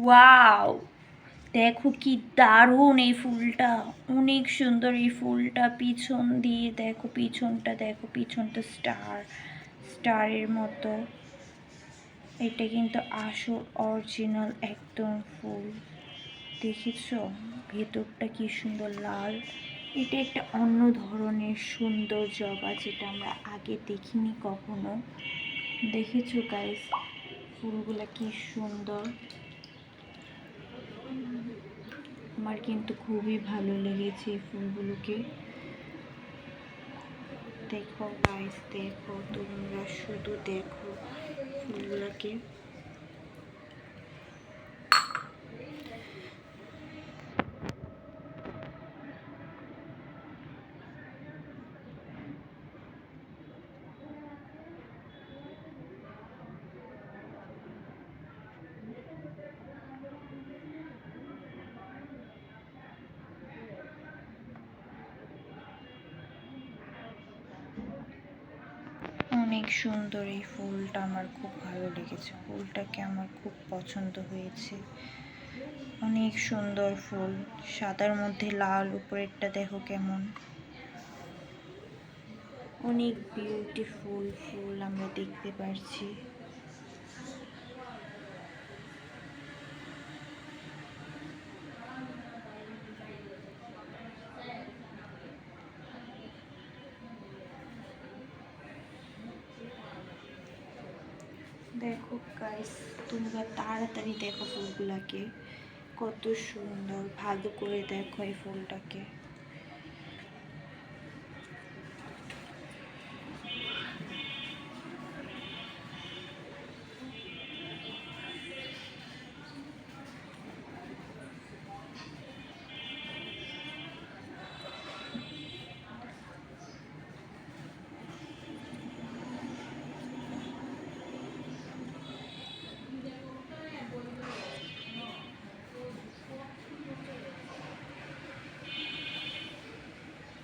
Wow, দেখো কি দারুণ এই ফুলটা, অনেক সুন্দর এই ফুলটা। পিছন দিয়ে দেখো, পিছনটা দেখো, পিছনটা স্টারের মতো। এটা কিন্তু আসল অরিজিনাল একদম ফুল, দেখেছো? ভেতরটা কি সুন্দর লাল। এটা একটা অন্য ধরনের সুন্দর জবা, যেটা আমরা আগে দেখিনি কখনো। দেখেছো গাইস, ফুলগুলা কি সুন্দর। আমার কিন্তু খুবই ভালো লেগেছে এই ফুলগুলোকে। দেখো গাইস, দেখো, তোমরা শুধু দেখো ফুলগুলোকে। অনেক সুন্দর এই ফুলটা, আমার খুব ভালো লেগেছে। ফুলটাকে আমার খুব পছন্দ হয়েছে। অনেক সুন্দর ফুল, সাদার মধ্যে লাল, উপরেরটা দেখো কেমন। অনেক বিউটিফুল ফুল আমরা দেখতে পারছি। দেখো গাইস, তোমরা তাড়াতাড়ি দেখো ফুলগুলাকে, কত সুন্দর। ভালো করে দেখো এই ফুলটাকে।